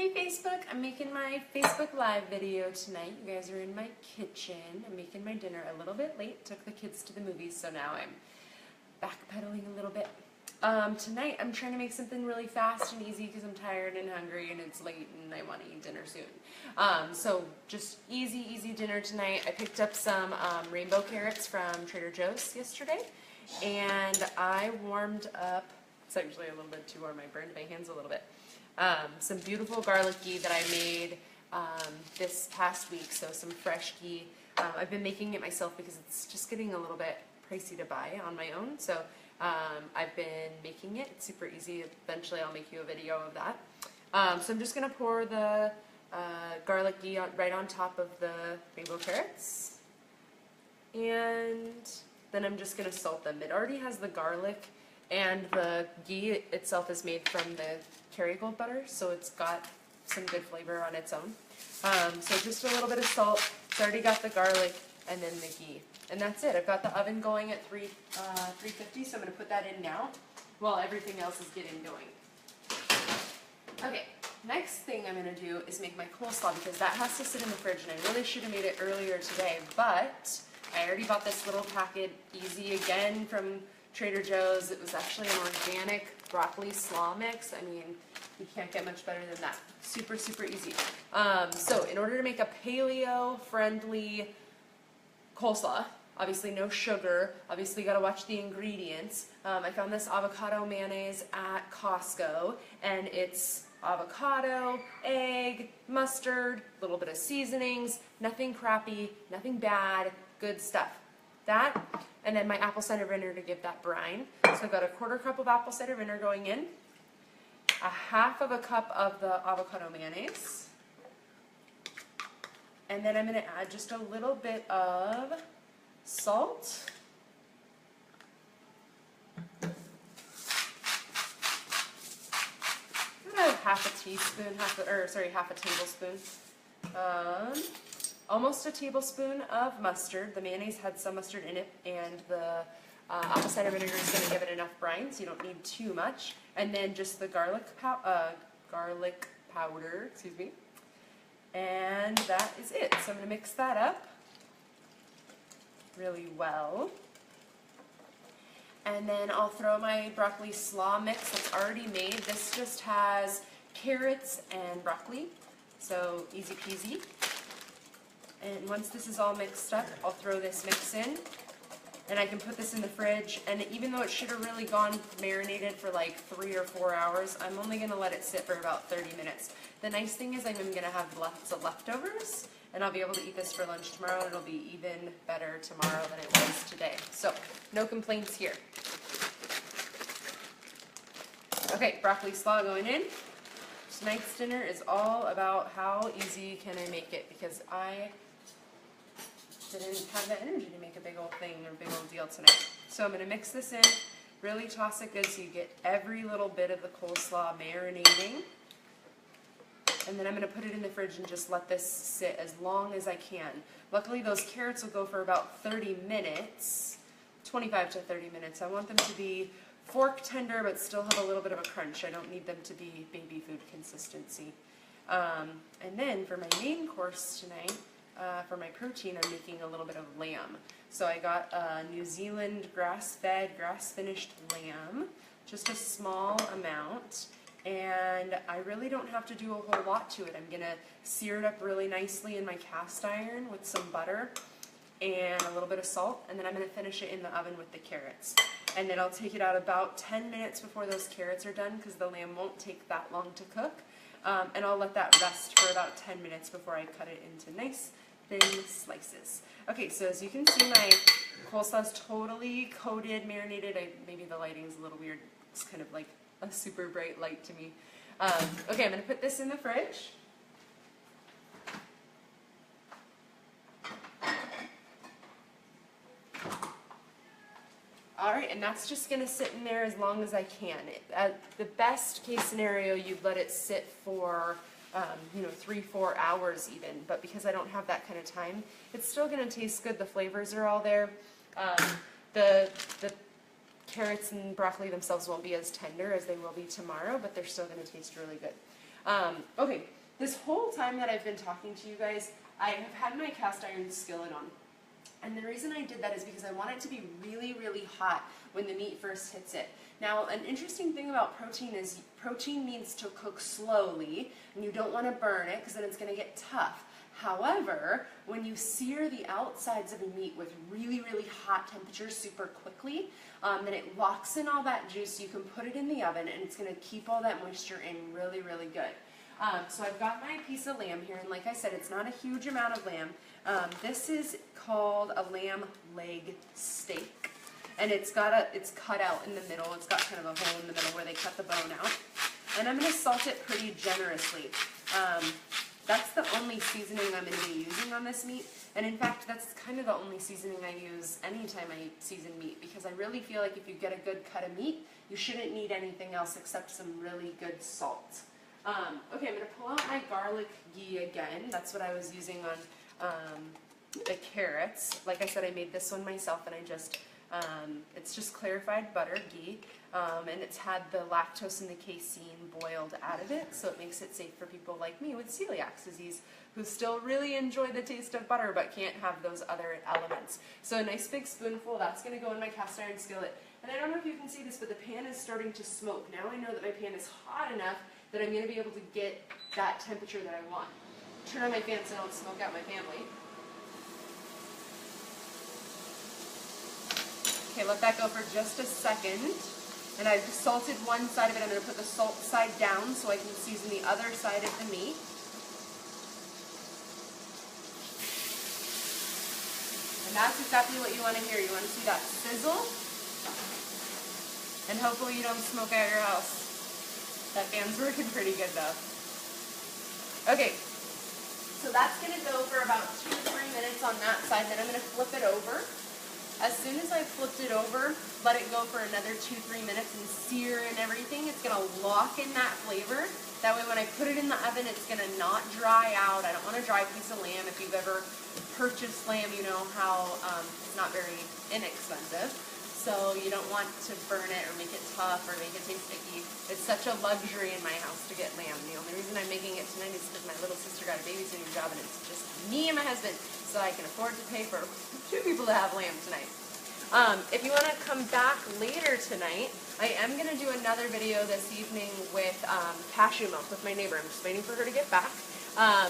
Hey Facebook, I'm making my Facebook Live video tonight. You guys are in my kitchen. I'm making my dinner a little bit late. Took the kids to the movies, so now I'm backpedaling a little bit. Tonight I'm trying to make something really fast and easy because I'm tired and hungry and it's late and I want to eat dinner soon. So just easy dinner tonight. I picked up some rainbow carrots from Trader Joe's yesterday and I warmed up, it's actually a little bit too warm, I burned my hands a little bit, some beautiful garlic ghee that I made this past week, so some fresh ghee. I've been making it myself because it's just getting a little bit pricey to buy on my own, so I've been making it. It's super easy. Eventually I'll make you a video of that. So I'm just going to pour the garlic ghee right on top of the rainbow carrots, and then I'm just going to salt them. It already has the garlic, and the ghee itself is made from the Kerrygold butter, so it's got some good flavor on its own. So just a little bit of salt. It's already got the garlic and then the ghee. And that's it. I've got the oven going at 350, so I'm going to put that in now while everything else is getting going. Okay, next thing I'm going to do is make my coleslaw because that has to sit in the fridge, and I really should have made it earlier today, but I already bought this little packet, Easy Again, from Trader Joe's. It was actually an organic broccoli slaw mix. I mean, you can't get much better than that. Super easy. So in order to make a paleo-friendly coleslaw, obviously no sugar, obviously you gotta watch the ingredients. I found this avocado mayonnaise at Costco, and it's avocado, egg, mustard, a little bit of seasonings, nothing crappy, nothing bad, good stuff. That, and then my apple cider vinegar to give that brine. So I've got a 1/4 cup of apple cider vinegar going in, 1/2 cup of the avocado mayonnaise, and then I'm going to add just a little bit of salt, about 1/2 teaspoon, 1/2 tablespoon, almost a tablespoon of mustard. The mayonnaise had some mustard in it, and the apple cider vinegar is going to give it enough brine, so you don't need too much. And then just the garlic powder, excuse me. And that is it. So I'm going to mix that up really well. And then I'll throw my broccoli slaw mix that's already made. This just has carrots and broccoli, so easy peasy. And once this is all mixed up, I'll throw this mix in, and I can put this in the fridge. And even though it should have really gone marinated for like 3 or 4 hours, I'm only going to let it sit for about 30 minutes. The nice thing is I'm going to have lots of leftovers, and I'll be able to eat this for lunch tomorrow. It'll be even better tomorrow than it was today. So, no complaints here. Okay, broccoli slaw going in. Tonight's dinner is all about how easy can I make it, because I didn't have the energy to make a big old thing or a big old deal tonight. So I'm going to mix this in, really toss it good so you get every little bit of the coleslaw marinating. And then I'm going to put it in the fridge and just let this sit as long as I can. Luckily those carrots will go for about 30 minutes, 25 to 30 minutes. I want them to be fork tender but still have a little bit of a crunch. I don't need them to be baby food consistency. And then for my main course tonight, for my protein, I'm making a little bit of lamb. So I got a New Zealand grass-fed, grass-finished lamb, just a small amount, and I really don't have to do a whole lot to it. I'm going to sear it up really nicely in my cast iron with some butter and a little bit of salt, and then I'm going to finish it in the oven with the carrots. And then I'll take it out about 10 minutes before those carrots are done, because the lamb won't take that long to cook. And I'll let that rest for about 10 minutes before I cut it into nice thin slices. Okay, so as you can see, my coleslaw is totally coated, marinated. Maybe the lighting's a little weird. It's kind of like a super bright light to me. Okay, I'm going to put this in the fridge. Alright, and that's just going to sit in there as long as I can. The best case scenario, you'd let it sit for 3-4 hours even, but because I don't have that kind of time, it's still going to taste good. The flavors are all there. The carrots and broccoli themselves won't be as tender as they will be tomorrow, but they're still going to taste really good. Okay, this whole time that I've been talking to you guys, I have had my cast iron skillet on. And the reason I did that is because I want it to be really, really hot when the meat first hits it. Now, an interesting thing about protein is protein needs to cook slowly, and you don't want to burn it because then it's going to get tough. However, when you sear the outsides of a meat with really, really hot temperatures super quickly, then it locks in all that juice. You can put it in the oven, and it's going to keep all that moisture in really, really good. So I've got my piece of lamb here, and like I said, it's not a huge amount of lamb. This is called a lamb leg steak, and it's cut out in the middle. It's got kind of a hole in the middle where they cut the bone out, and I'm going to salt it pretty generously. That's the only seasoning I'm going to be using on this meat, and in fact, that's kind of the only seasoning I use anytime I season meat, because I really feel like if you get a good cut of meat, you shouldn't need anything else except some really good salt. Okay, I'm going to pull out my garlic ghee again. That's what I was using on the carrots. Like I said, I made this one myself, and it's just clarified butter, ghee, and it's had the lactose and the casein boiled out of it, so it makes it safe for people like me with celiac disease who still really enjoy the taste of butter but can't have those other elements. So a nice big spoonful, that's going to go in my cast iron skillet. And I don't know if you can see this, but the pan is starting to smoke. Now I know that my pan is hot enough that I'm going to be able to get that temperature that I want. Turn on my fan so I don't smoke out my family. Okay, let that go for just a second. And I've salted one side of it. I'm going to put the salt side down so I can season the other side of the meat. And that's exactly what you want to hear. You want to see that sizzle. And hopefully you don't smoke out your house. That fan's working pretty good though. Okay, so that's going to go for about 2 to 3 minutes on that side. Then I'm going to flip it over. As soon as I flipped it over, let it go for another 2-3 minutes and sear and everything. It's going to lock in that flavor. That way when I put it in the oven, it's going to not dry out. I don't want a dry piece of lamb. If you've ever purchased lamb, you know how it's not very inexpensive. So you don't want to burn it or make it tough or make it taste sticky. It's such a luxury in my house to get lamb. The only reason I'm making it tonight is because my little sister got a babysitting job and it's just me and my husband, so I can afford to pay for 2 people to have lamb tonight. If you want to come back later tonight, I am going to do another video this evening with cashew milk with my neighbor. I'm just waiting for her to get back.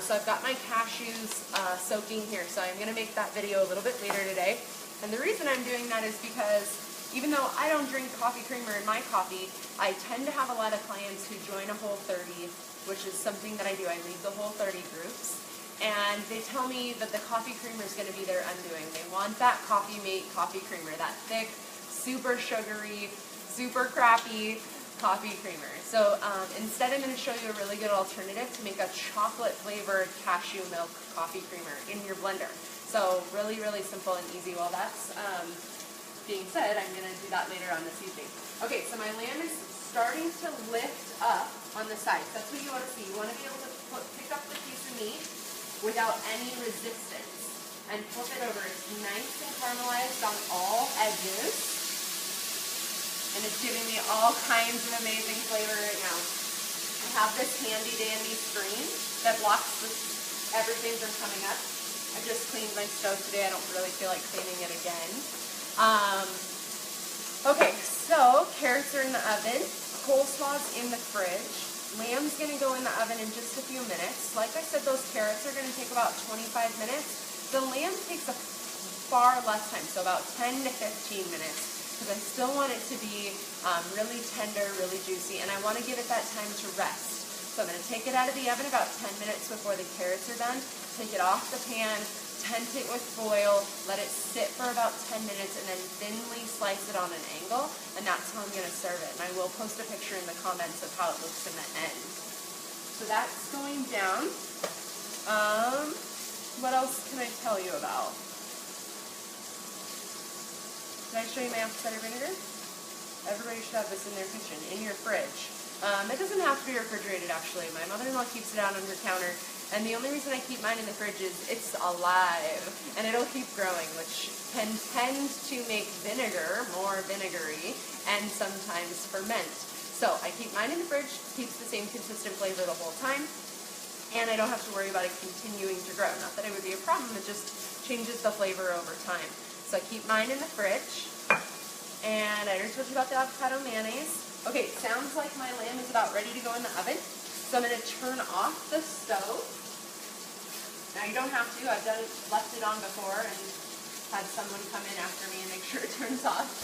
So I've got my cashews soaking here, so I'm going to make that video a little bit later today. And the reason I'm doing that is because even though I don't drink coffee creamer in my coffee, I tend to have a lot of clients who join a Whole30, which is something that I do. I lead the Whole30 groups. And they tell me that the coffee creamer is going to be their undoing. They want that Coffee Mate coffee creamer, that thick, super sugary, super crappy coffee creamer. So instead I'm going to show you a really good alternative to make a chocolate flavored cashew milk coffee creamer in your blender. So really, really simple and easy. Well, that's being said, I'm going to do that later on this evening. Okay, so my lamb is starting to lift up on the sides. That's what you want to see. You want to be able to pick up the piece of meat without any resistance and flip it over. It's nice and caramelized on all edges, and it's giving me all kinds of amazing flavor right now. I have this handy dandy screen that blocks everything from coming up. I just cleaned my stove today. I don't really feel like cleaning it again. Okay, so carrots are in the oven. Coleslaw's in the fridge. Lamb's going to go in the oven in just a few minutes. Like I said, those carrots are going to take about 25 minutes. The lamb takes a far less time, so about 10 to 15 minutes, because I still want it to be really tender, really juicy, and I want to give it that time to rest. So I'm going to take it out of the oven about 10 minutes before the carrots are done, take it off the pan, tent it with foil, let it sit for about 10 minutes, and then thinly slice it on an angle, and that's how I'm going to serve it. And I will post a picture in the comments of how it looks in the end. So that's going down. What else can I tell you about? Did I show you my apple cider vinegar? Everybody should have this in their kitchen, in your fridge. It doesn't have to be refrigerated, actually. My mother-in-law keeps it out on her counter, and the only reason I keep mine in the fridge is it's alive, and it'll keep growing, which can tend to make vinegar more vinegary and sometimes ferment. So I keep mine in the fridge, keeps the same consistent flavor the whole time, and I don't have to worry about it continuing to grow. Not that it would be a problem, it just changes the flavor over time. So I keep mine in the fridge, and I already told you about the avocado mayonnaise. Okay, sounds like my lamb is about ready to go in the oven, so I'm going to turn off the stove. Now you don't have to, I've left it on before and had someone come in after me and make sure it turns off.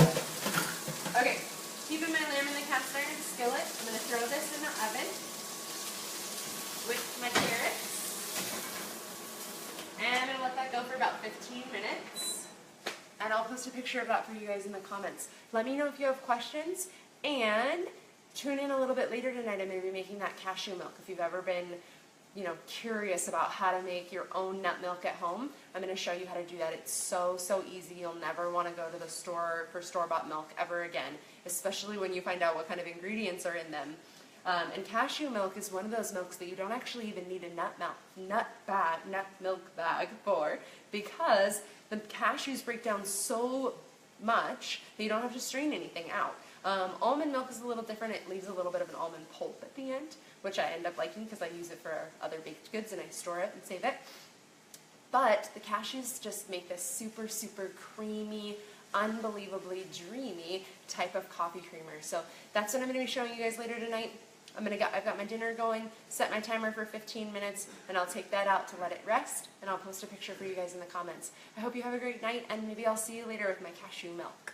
Okay, keeping my lamb in the cast iron skillet, I'm going to throw this in the oven with my carrots. And I'm going to let that go for about 15 minutes. And I'll post a picture of that for you guys in the comments. Let me know if you have questions, and tune in a little bit later tonight. I'm going to be making that cashew milk. If you've ever been, curious about how to make your own nut milk at home, I'm going to show you how to do that. It's so easy. You'll never want to go to the store for store-bought milk ever again, especially when you find out what kind of ingredients are in them. And cashew milk is one of those milks that you don't actually even need a nut milk bag for, because the cashews break down so much that you don't have to strain anything out. Almond milk is a little different. It leaves a little bit of an almond pulp at the end, which I end up liking because I use it for other baked goods and I store it and save it. But the cashews just make this super creamy, unbelievably dreamy type of coffee creamer. So that's what I'm going to be showing you guys later tonight. I've got my dinner going, set my timer for 15 minutes, and I'll take that out to let it rest, and I'll post a picture for you guys in the comments. I hope you have a great night, and maybe I'll see you later with my cashew milk.